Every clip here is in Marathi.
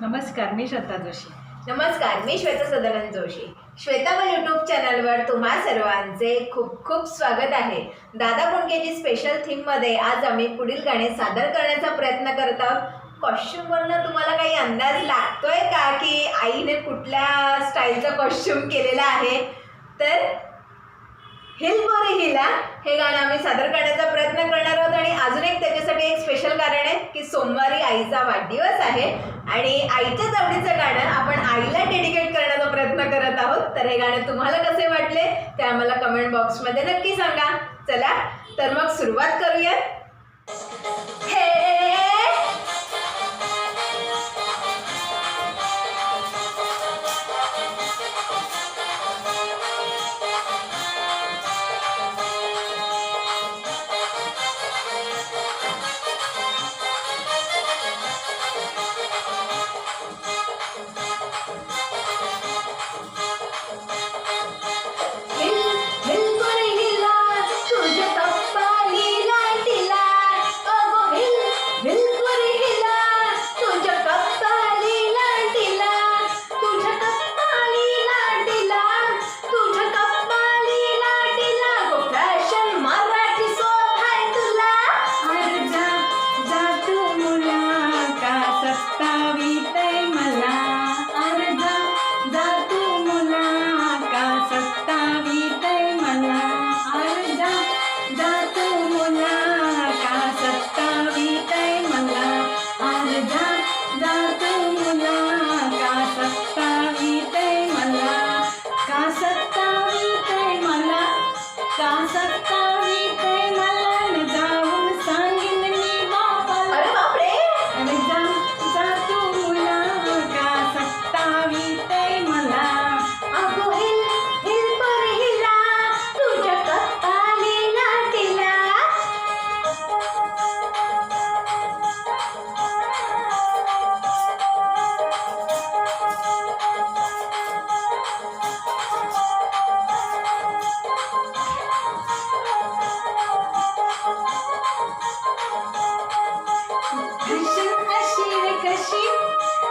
नमस्कार, मी श्वेता जोशी. नमस्कार, मी श्वेता सदानंद जोशी. श्वेताबल यूट्यूब चॅनलवर तुम्हा सर्वांचे खूप खूप स्वागत आहे. दादा कोंडकेची स्पेशल थीममध्ये आज आम्ही पुढील गाणे सादर करण्याचा प्रयत्न करत आहोत. कॉस्ट्युमवरनं तुम्हाला काही अंदाज लागतोय का की आईने कुठल्या स्टाईलचा कॉस्ट्युम केलेला आहे? तर हिल बोरे हिला हे गाणं आम्ही सादर करण्याचा प्रयत्न करणार आहोत. आणि अजून एक त्याच्यासाठी एक स्पेशल कारण आहे की सोमवारी आईचा वाढदिवस आहे आणि आईच्याच आवडीचं गाणं आपण आईला डेडिकेट करण्याचा प्रयत्न करत आहोत. तर हे गाणं तुम्हाला कसे वाटले ते आम्हाला कमेंट बॉक्समध्ये नक्की सांगा. चला तर मग सुरुवात करूया. हे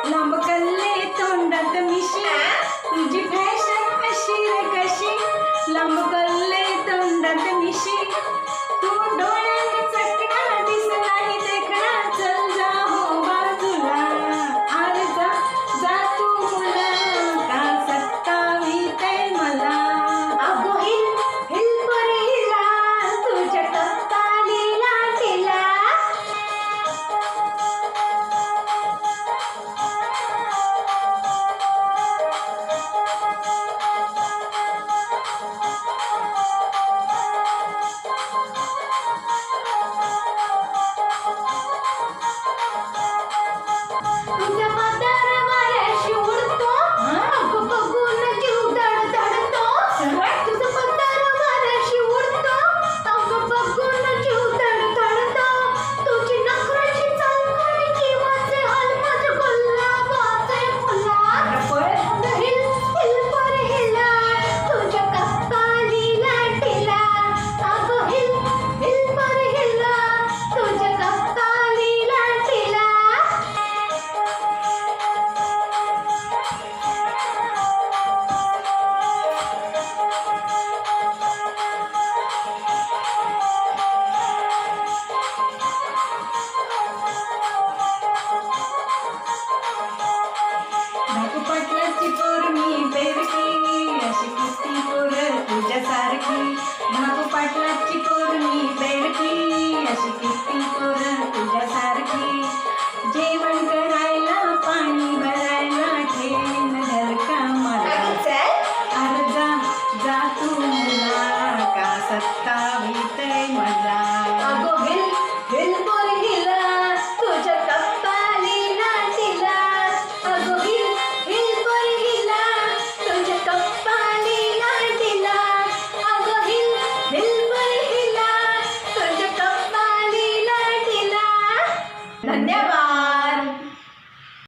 लांब कल्ले तोंडात मिशी, तुझी फॅशन अशी रे कशी. लांब कल्ले तोंडात मिशी, तू डोळ्यात चकणा दिस नाही देखणा. चल जा हो बाजूला, अरे जा जा तू मुला, का सत्तावीते मला. अगो हिल हिल बरे हिला तुझ्या कप्पालीला तिला. तुझ्या पदर वाऱ्याशी उडतो, अगं बघून जीव धडधडतो. तुझं पदर वाऱ्याशी उडतो, अगं बघून जीव धडधडतो. तुझी नखऱ्याची चौकडी जीवाचे हाल माझ्या गुलाबाचे फुला. हिल हिल बरे हिला तुझ्या कप्पालीला टिला. अगं हिल हिल बरे हिला तुझ्या कप्पालीला टिला. नागपाटलाची पोर मी बेरकी, अशी किती पोर तुझ्यासारखी. नागपाटलाची पोर मी बेरकी, अशी किती पोर तुझ्यासारखी. जेवण करायला पाणी भरायला ठेवीन धरका मला. अरे जा जा तू मुला, का सत्तावीते मला.